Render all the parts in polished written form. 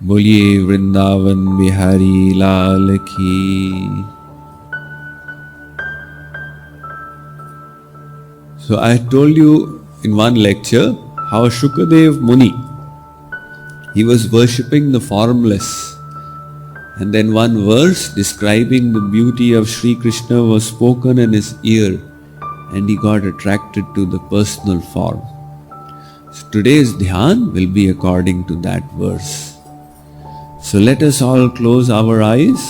Boliye Vrindavan Bihari Lal ki. So I told you in one lecture how Shukadev Muni, he was worshipping the formless, and then one verse describing the beauty of Shri Krishna was spoken in his ear, and he got attracted to the personal form. So today's dhyan will be according to that verse. So let us all close our eyes.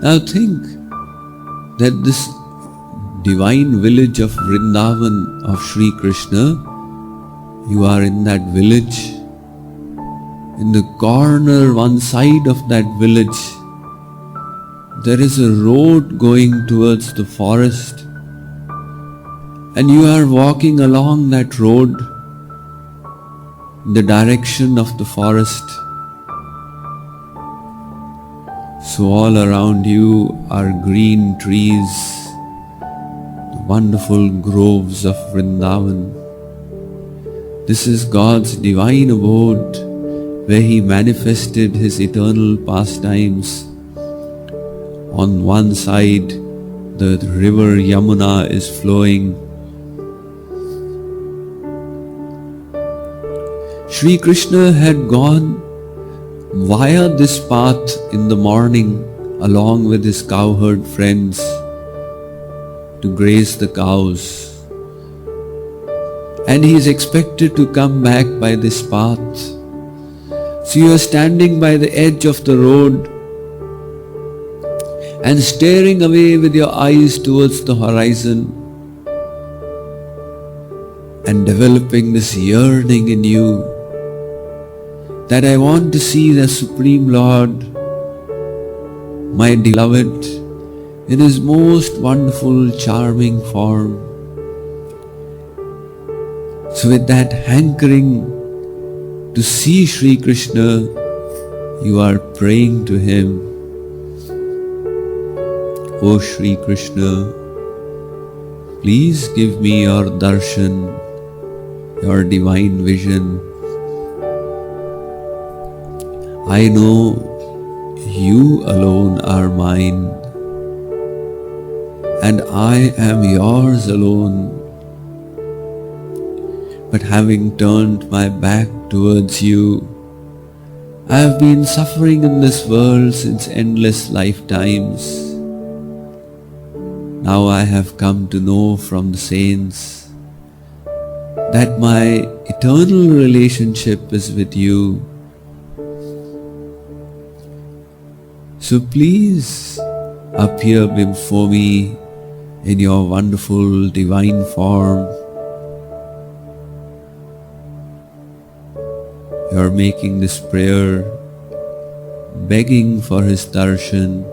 Now think that this divine village of Vrindavan of Shri Krishna, you are in that village. In the corner, one side of that village, there is a road going towards the forest, and you are walking along that road in the direction of the forest. So all around you are green trees, the wonderful groves of Vrindavan. This is God's divine abode, where He manifested His eternal pastimes. On one side, the river Yamuna is flowing. Shri Krishna had gone via this path in the morning along with his cowherd friends to graze the cows. And he is expected to come back by this path. So you are standing by the edge of the road and staring away with your eyes towards the horizon and developing this yearning in you that I want to see the Supreme Lord, my beloved, in His most wonderful, charming form. So with that hankering to see Shri Krishna, you are praying to Him. O Shri Krishna, please give me your darshan, your divine vision. I know you alone are mine, and I am yours alone. But having turned my back towards you, I have been suffering in this world since endless lifetimes. Now I have come to know from the saints that my eternal relationship is with you. So please appear before me in your wonderful divine form. You are making this prayer, begging for His darshan.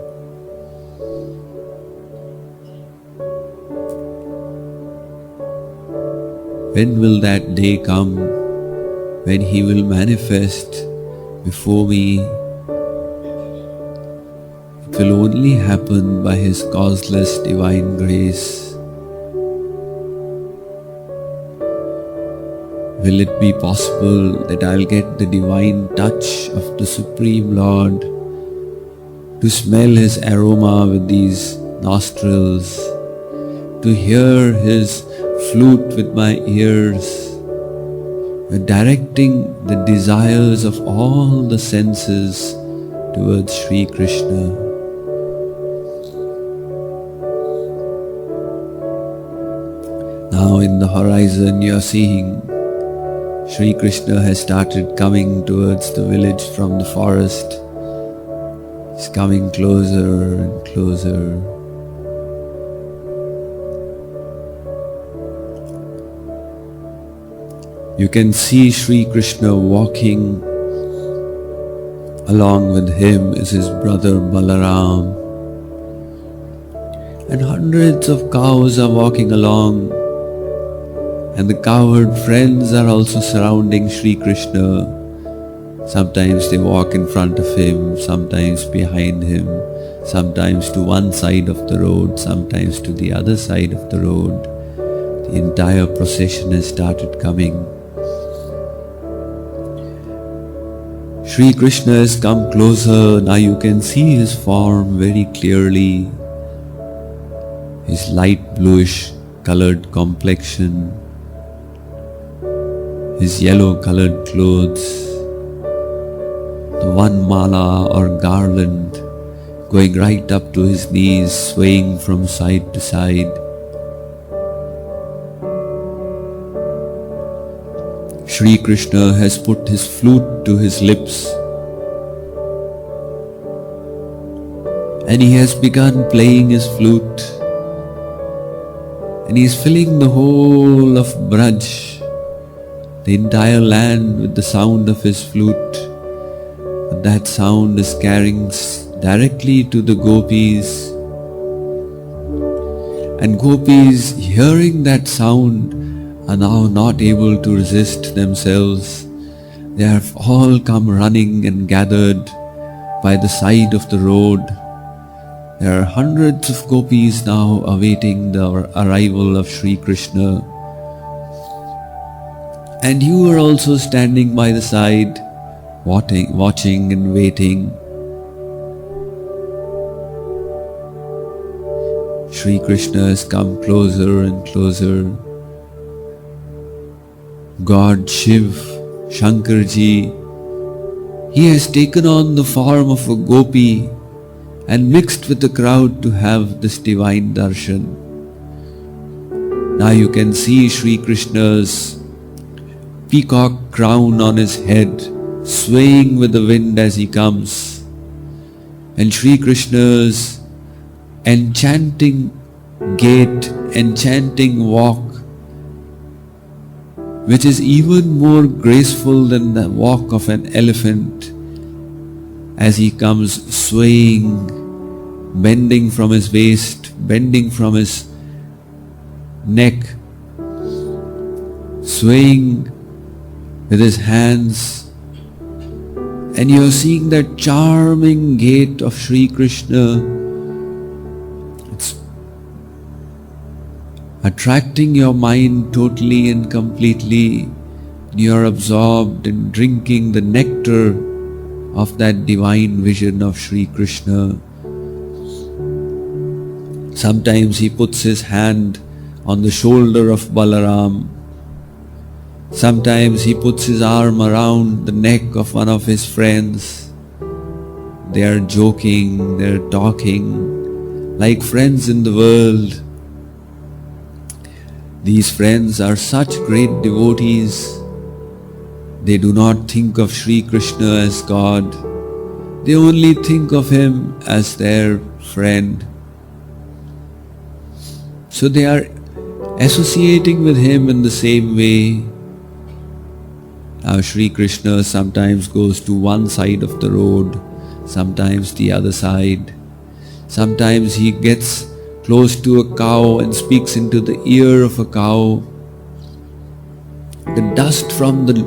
When will that day come when He will manifest before me? It will only happen by His causeless divine grace. Will it be possible that I'll get the divine touch of the Supreme Lord, to smell His aroma with these nostrils, to hear His flute with my ears, directing the desires of all the senses towards Shri Krishna? Now in the horizon you are seeing Shri Krishna has started coming towards the village from the forest. He's coming closer and closer. You can see Shri Krishna walking. Along with him is his brother Balaram. And hundreds of cows are walking along. And the cowherd friends are also surrounding Shri Krishna. Sometimes they walk in front of him, sometimes behind him, sometimes to one side of the road, sometimes to the other side of the road. The entire procession has started coming. Shri Krishna has come closer. Now you can see his form very clearly. His light bluish colored complexion, his yellow colored clothes, the one mala or garland going right up to his knees, swaying from side to side. Shri Krishna has put his flute to his lips and he has begun playing his flute, and he is filling the whole of braj, the entire land, with the sound of his flute. And that sound is carrying directly to the gopis, and gopis, hearing that sound, are now not able to resist themselves. They have all come running and gathered by the side of the road. There are hundreds of gopis now awaiting the arrival of Shri Krishna. And you are also standing by the side, watching and waiting. Shri Krishna has come closer and closer. God Shiv, Shankarji, he has taken on the form of a gopi and mixed with the crowd to have this divine darshan. Now you can see Shri Krishna's peacock crown on his head, swaying with the wind as he comes, and Shri Krishna's enchanting gait, enchanting walk, which is even more graceful than the walk of an elephant, as he comes swaying, bending from his waist, bending from his neck, swaying with his hands. And you are seeing that charming gait of Shri Krishna. It's attracting your mind totally and completely. You are absorbed in drinking the nectar of that divine vision of Shri Krishna. Sometimes he puts his hand on the shoulder of Balaram. Sometimes he puts his arm around the neck of one of his friends. They are joking, they are talking like friends in the world. These friends are such great devotees. They do not think of Shri Krishna as God. They only think of him as their friend. So they are associating with him in the same way. Now Shri Krishna sometimes goes to one side of the road, sometimes the other side. Sometimes he gets close to a cow and speaks into the ear of a cow. The dust from the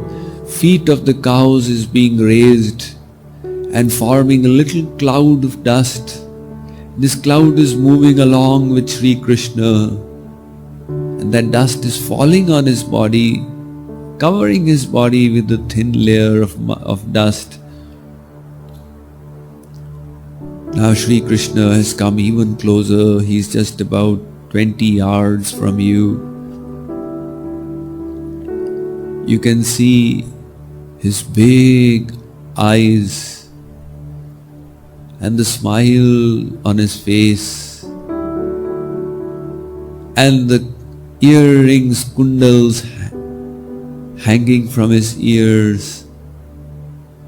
feet of the cows is being raised and forming a little cloud of dust. This cloud is moving along with Shri Krishna, and that dust is falling on his body, covering his body with a thin layer of dust. Now Shri Krishna has come even closer. He's just about 20 yards from you. You can see his big eyes and the smile on his face and the earrings, kundals hanging from his ears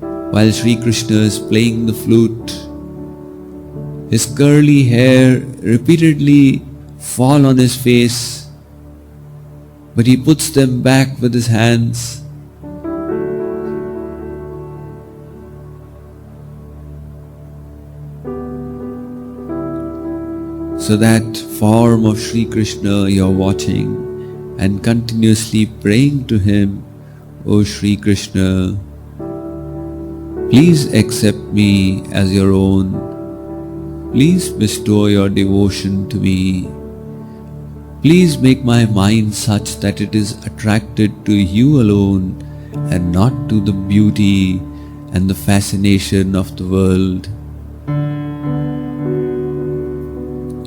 while Shri Krishna is playing the flute. His curly hair repeatedly fall on his face, but he puts them back with his hands. So that form of Shri Krishna you are watching and continuously praying to him, O Shri Krishna, please accept me as your own. Please bestow your devotion to me. Please make my mind such that it is attracted to you alone and not to the beauty and the fascination of the world.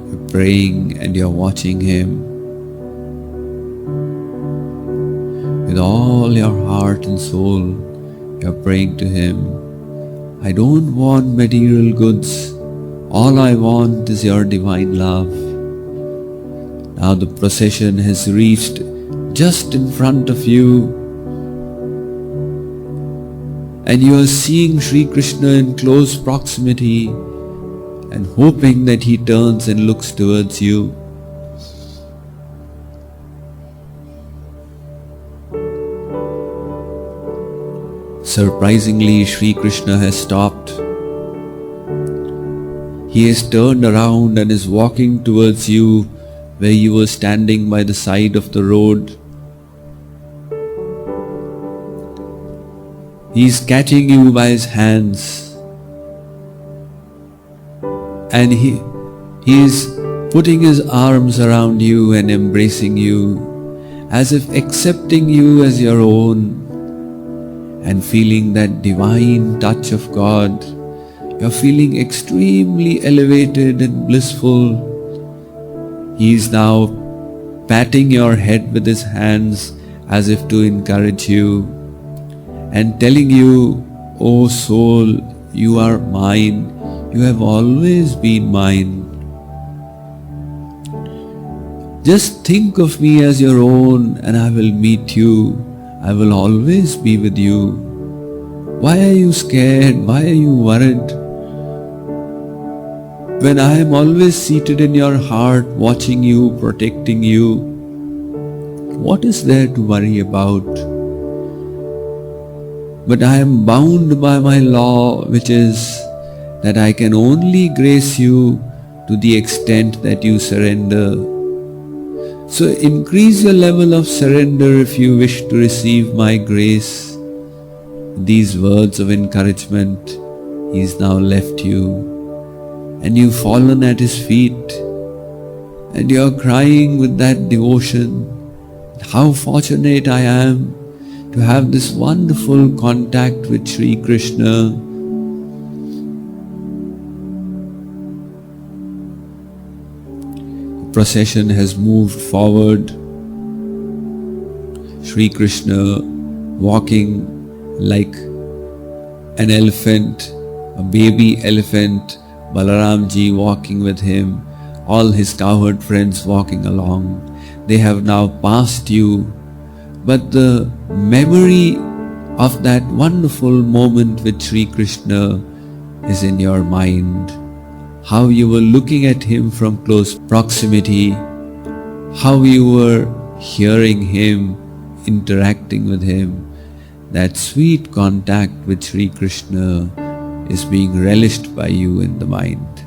You're praying and you're watching Him with all your heart and soul. You're praying to Him. I don't want material goods. All I want is your divine love. Now the procession has reached just in front of you, and you are seeing Shri Krishna in close proximity and hoping that He turns and looks towards you. Surprisingly, Shri Krishna has stopped. He has turned around and is walking towards you where you were standing by the side of the road. He is catching you by His hands, and he is putting His arms around you and embracing you, as if accepting you as your own, and feeling that divine touch of God. You're feeling extremely elevated and blissful. He is now patting your head with His hands as if to encourage you and telling you, "Oh soul, you are mine. You have always been mine. Just think of me as your own and I will meet you. I will always be with you. Why are you scared? Why are you worried? When I am always seated in your heart, watching you, protecting you, what is there to worry about? But I am bound by my law, which is that I can only grace you to the extent that you surrender. So increase your level of surrender if you wish to receive my grace." These words of encouragement, He has now left you, and you've fallen at His feet, and you're crying with that devotion. How fortunate I am to have this wonderful contact with Shri Krishna. The procession has moved forward. Shri Krishna walking like an elephant, a baby elephant, Balaramji walking with him, all his cowherd friends walking along. They have now passed you, but the memory of that wonderful moment with Shri Krishna is in your mind. How you were looking at Him from close proximity, how you were hearing Him, interacting with Him. That sweet contact with Shri Krishna is being relished by you in the mind.